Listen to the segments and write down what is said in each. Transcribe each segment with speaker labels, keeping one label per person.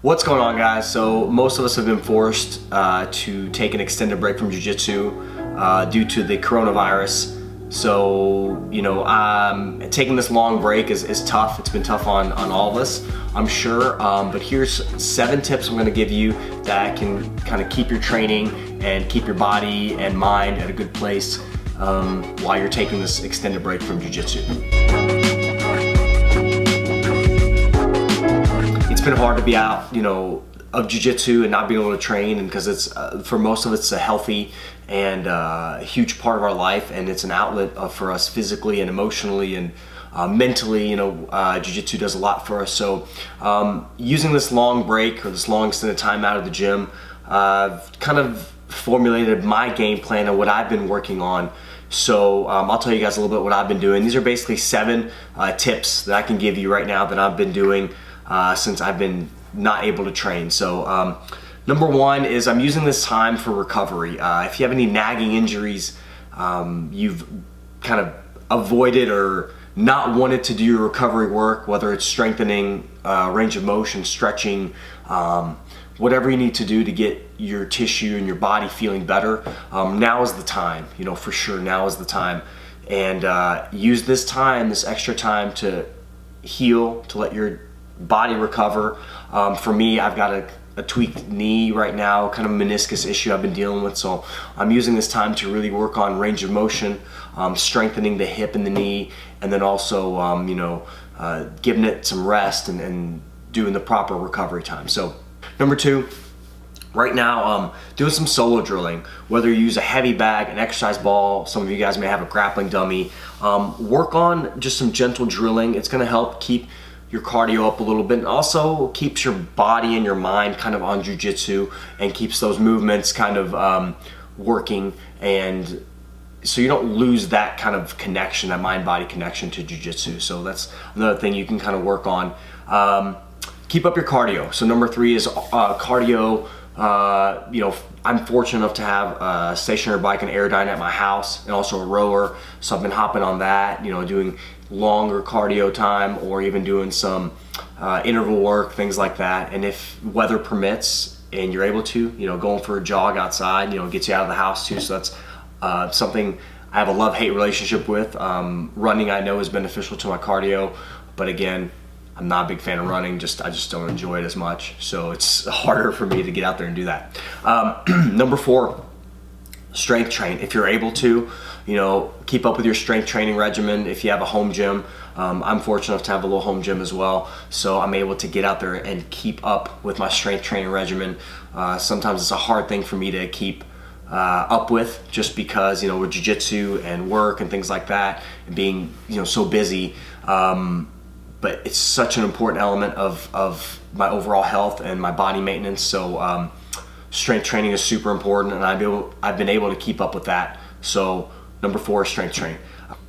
Speaker 1: What's going on, guys? So most of us have been forced to take an extended break from Jiu-Jitsu due to the coronavirus. So, taking this long break is tough. It's been tough on all of us, I'm sure. But here's 7 tips I'm gonna give you that can kind of keep your training and keep your body and mind at a good place while you're taking this extended break from Jiu-Jitsu. It's been hard to be out, of Jiu-Jitsu and not being able to train, and because it's for most of it's a healthy and huge part of our life, and it's an outlet for us physically and emotionally and mentally. Jiu-Jitsu does a lot for us. So using this long break or this long extended time out of the gym, I've kind of formulated my game plan and what I've been working on. So I'll tell you guys a little bit what I've been doing. These are basically 7 tips that I can give you right now that I've been doing since I've been not able to train. So number 1 is I'm using this time for recovery. If you have any nagging injuries, you've kind of avoided or not wanted to do your recovery work, whether it's strengthening, range of motion, stretching, whatever you need to do to get your tissue and your body feeling better, now is the time, for sure, now is the time. And use this time, this extra time, to heal, to let your body recover. For me, I've got a tweaked knee right now, kind of meniscus issue I've been dealing with, so I'm using this time to really work on range of motion, strengthening the hip and the knee, and then also giving it some rest and doing the proper recovery time. So number 2, right now, doing some solo drilling. Whether you use a heavy bag, an exercise ball, some of you guys may have a grappling dummy, work on just some gentle drilling. It's going to help keep your cardio up a little bit, and also keeps your body and your mind kind of on jiu-jitsu and keeps those movements kind of working, and so you don't lose that kind of connection, that mind-body connection to jiu-jitsu. So that's another thing you can kind of work on. Keep up your cardio. So number 3 is cardio. I'm fortunate enough to have a stationary bike and Airdyne at my house, and also a rower. So I've been hopping on that, doing longer cardio time, or even doing some interval work, things like that. And if weather permits and you're able to, going for a jog outside, gets you out of the house too. So that's something I have a love-hate relationship with. Running, I know, is beneficial to my cardio, but again, I'm not a big fan of running. I just don't enjoy it as much. So it's harder for me to get out there and do that. Number 4, strength train. If you're able to, keep up with your strength training regimen. If you have a home gym, I'm fortunate enough to have a little home gym as well. So I'm able to get out there and keep up with my strength training regimen. Sometimes it's a hard thing for me to keep up with, just because, with jiu-jitsu and work and things like that, and being, so busy. But it's such an important element of my overall health and my body maintenance. So strength training is super important, and I've been able to keep up with that. So number 4 is strength training.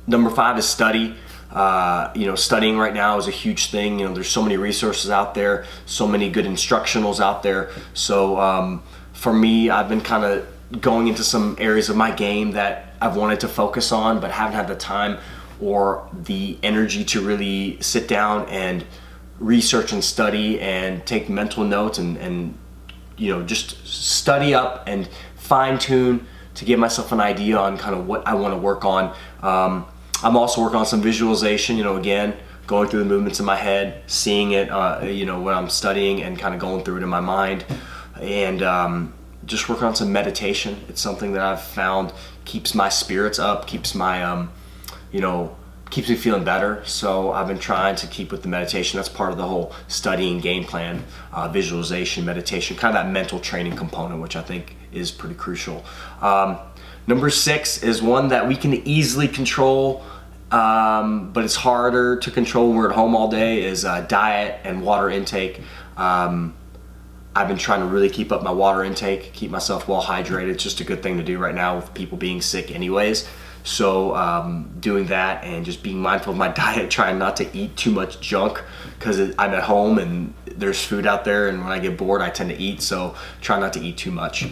Speaker 1: Number 5 is study. Studying right now is a huge thing. There's so many resources out there, so many good instructionals out there. So for me, I've been kind of going into some areas of my game that I've wanted to focus on, but haven't had the time or the energy to really sit down and research and study and take mental notes and just study up and fine tune to give myself an idea on kind of what I want to work on. I'm also working on some visualization, again, going through the movements in my head, seeing it, when I'm studying, and kind of going through it in my mind, and just working on some meditation. It's something that I've found keeps my spirits up, keeps my keeps me feeling better. So I've been trying to keep with the meditation. That's part of the whole studying game plan, visualization, meditation, kind of that mental training component, which I think is pretty crucial. Number 6 is one that we can easily control, but it's harder to control when we're at home all day, is diet and water intake. I've been trying to really keep up my water intake, keep myself well hydrated. It's just a good thing to do right now with people being sick anyways. So doing that and just being mindful of my diet, trying not to eat too much junk, because I'm at home and there's food out there, and when I get bored I tend to eat. So try not to eat too much,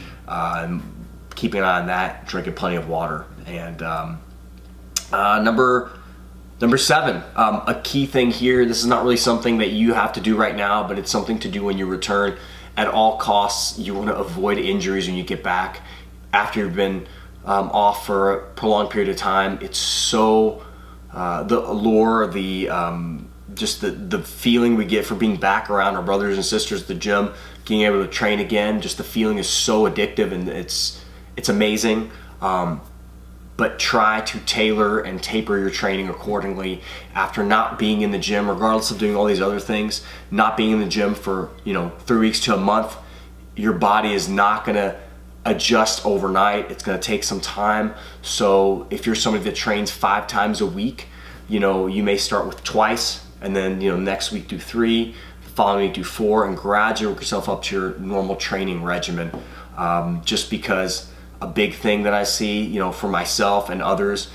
Speaker 1: keeping an eye on that, drinking plenty of water. And number Number 7, a key thing here, this is not really something that you have to do right now, but it's something to do when you return. At all costs, you want to avoid injuries when you get back. After you've been off for a prolonged period of time, it's so, the allure, just the feeling we get from being back around our brothers and sisters at the gym, being able to train again, just the feeling is so addictive, and it's amazing. But try to tailor and taper your training accordingly. After not being in the gym, regardless of doing all these other things, not being in the gym for 3 weeks to a month, your body is not gonna adjust overnight. It's gonna take some time. So if you're somebody that trains 5 times a week, you may start with twice, and then next week do 3, the following week do 4, and gradually work yourself up to your normal training regimen. Just because a big thing that I see, for myself and others,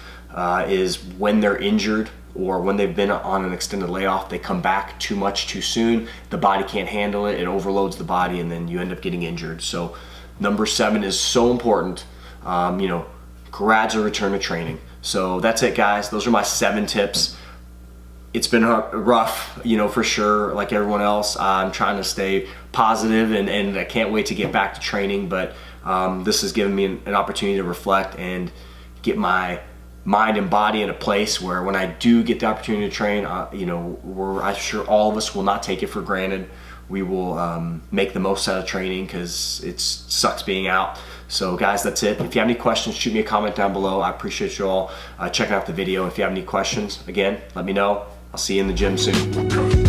Speaker 1: is when they're injured or when they've been on an extended layoff, they come back too much too soon. The body can't handle it, it overloads the body, and then you end up getting injured. So number 7 is so important, gradual return to training. So that's it, guys. Those are my 7 tips. It's been rough, for sure, like everyone else. I'm trying to stay positive, and I can't wait to get back to training, but this has given me an opportunity to reflect and get my mind and body in a place where when I do get the opportunity to train, I'm sure all of us will not take it for granted. We will make the most out of training, because it sucks being out. So guys, that's it. If you have any questions, shoot me a comment down below. I appreciate you all checking out the video. If you have any questions, again, let me know. I'll see you in the gym soon.